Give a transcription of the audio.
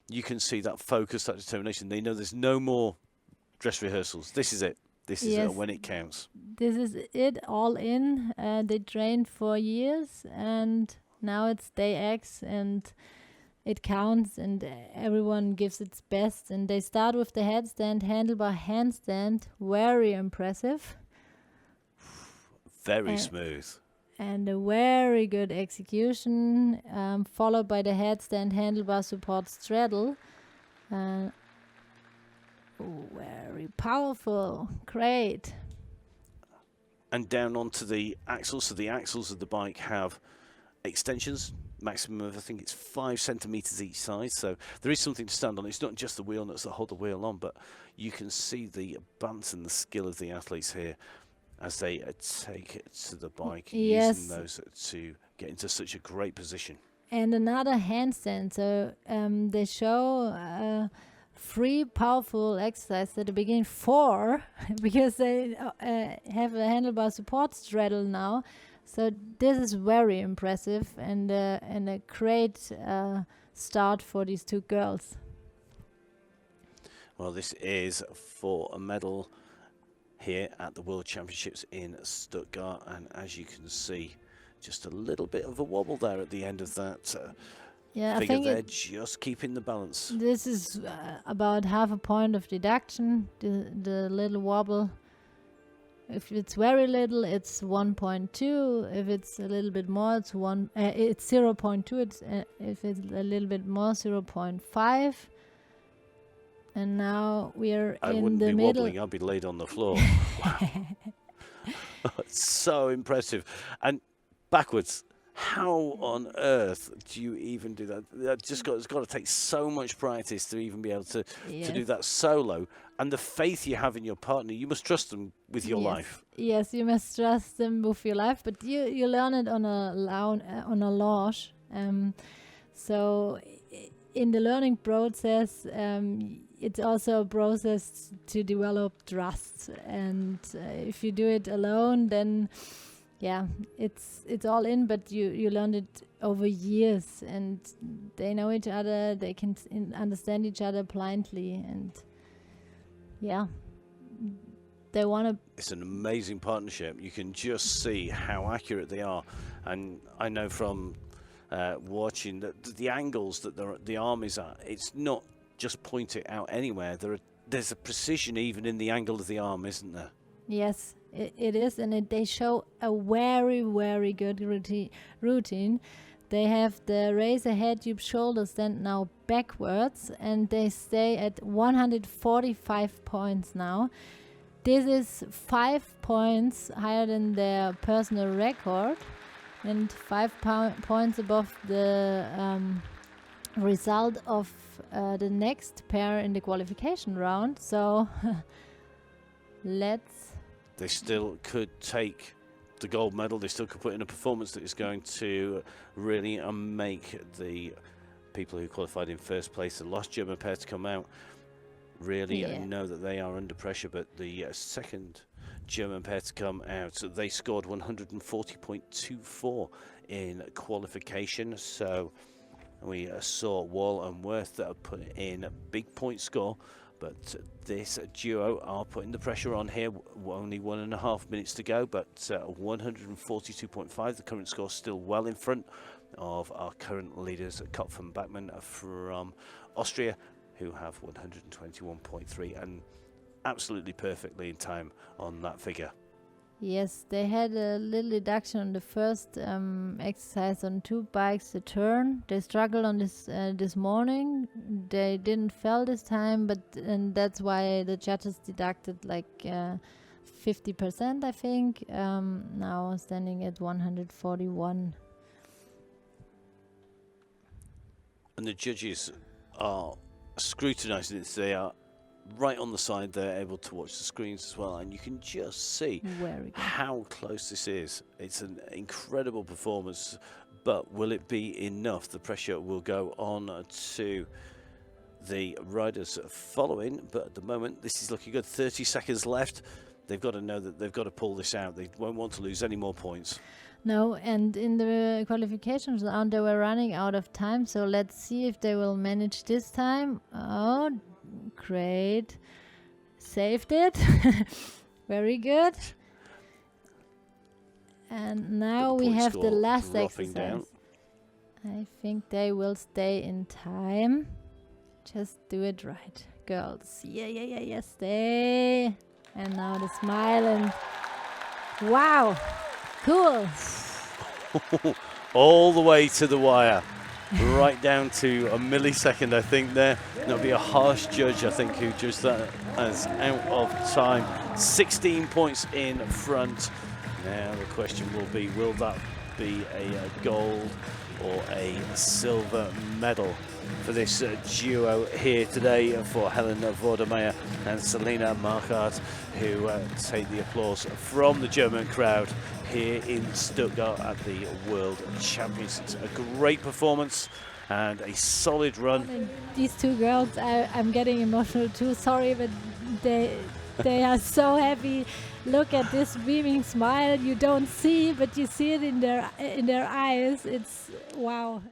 you can see that focus, that determination. They know there's no more dress rehearsals. This is it. This is it Yes, when it counts. this is it, all in. They trained for years, and now it's day X, and it counts, and everyone gives its best. And they start with the headstand, handlebar handstand, very impressive, Very and, smooth. and a very good execution, followed by the headstand, handlebar support straddle. Uh, very powerful, great. And down onto the axles. So the axles of the bike have extensions, maximum of, I think it's 5 centimeters each side. So there is something to stand on. It's not just the wheel nuts that hold the wheel on, but you can see the balance and the skill of the athletes here as they take it to the bike, Yes, using those to get into such a great position. and another handstand. So they show 3 powerful exercises at the beginning, 4, because they have a handlebar support straddle now. So this is very impressive, and a great start for these 2 girls. Well, this is for a medal here at the World Championships in Stuttgart, and as you can see, just a little bit of a wobble there at the end of that Yeah, I figure think there, just keeping the balance. this is about half a point of deduction, the little wobble. If it's very little, it's 1.2. If it's a little bit more, it's 0.2. It's if it's a little bit more, 0.5. And now we are I in wouldn't the be middle. wobbling, I'd be laid on the floor. It's so impressive. And backwards, how on earth do you even do that? It's got to take so much practice to even be able to do that solo. And the faith you have in your partner, you must trust them with your life. Yes, you must trust them with your life, but you learn it on a launch. So in the learning process, it's also a process to develop trust. And if you do it alone, then it's all in. But you learn it over years, and they know each other. They can understand each other blindly, and they want to. It's an amazing partnership. You can just see how accurate they are, and I know from watching the angles that the arm is at. It's not just point it out anywhere. There's a precision even in the angle of the arm, isn't there? Yes, it is, and they show a very, very good routine. They have the raise ahead tube shoulder stand now backwards, and they stay at 145 points now. This is 5 points higher than their personal record, and 5 points above the result of the next pair in the qualification round. So They still could take the gold medal. They still could put in a performance that is going to really make the people who qualified in first place, the last German pair to come out, really know that they are under pressure. But the second German pair to come out, they scored 140.24 in qualification. So we saw Wall and Worth that have put in a big point score. But this duo are putting the pressure on here. Only 1.5 minutes to go, but 142.5. The current score still well in front of our current leaders, Kopf and Bachmann from Austria, who have 121.3 and absolutely perfectly in time on that figure. Yes, they had a little deduction on the first exercise on 2 bikes, the turn. They struggled on this morning. They didn't fail this time, and that's why the judges deducted like 50%, I think. Now standing at 141. And the judges are scrutinising it. They are right on the side. They're able to watch the screens as well, and you can just see how close this is. It's an incredible performance, but will it be enough? The pressure will go on to the riders following, but at the moment this is looking good. 30 seconds left. They've got to know that they've got to pull this out. They won't want to lose any more points. No, and in the qualifications round they were running out of time, so let's see if they will manage this time. Oh, great. Saved it. Very good. And now we have the last exercise. Down. I think they will stay in time. Just do it right, girls. Yeah, stay. And now the smile and wow, cool. All the way to the wire, right down to a millisecond, I think there. There'll be a harsh judge, I think, who judged that as out of time. 16 points in front. Now the question will be, will that be a gold or a silver medal for this duo here today for Helen Vordermeier and Selina Marquardt, who take the applause from the German crowd here in Stuttgart at the World Championships. A great performance and a solid run. And these two girls, I'm getting emotional too. Sorry, but they are so happy. Look at this beaming smile. You don't see, but you see it in their eyes. It's wow.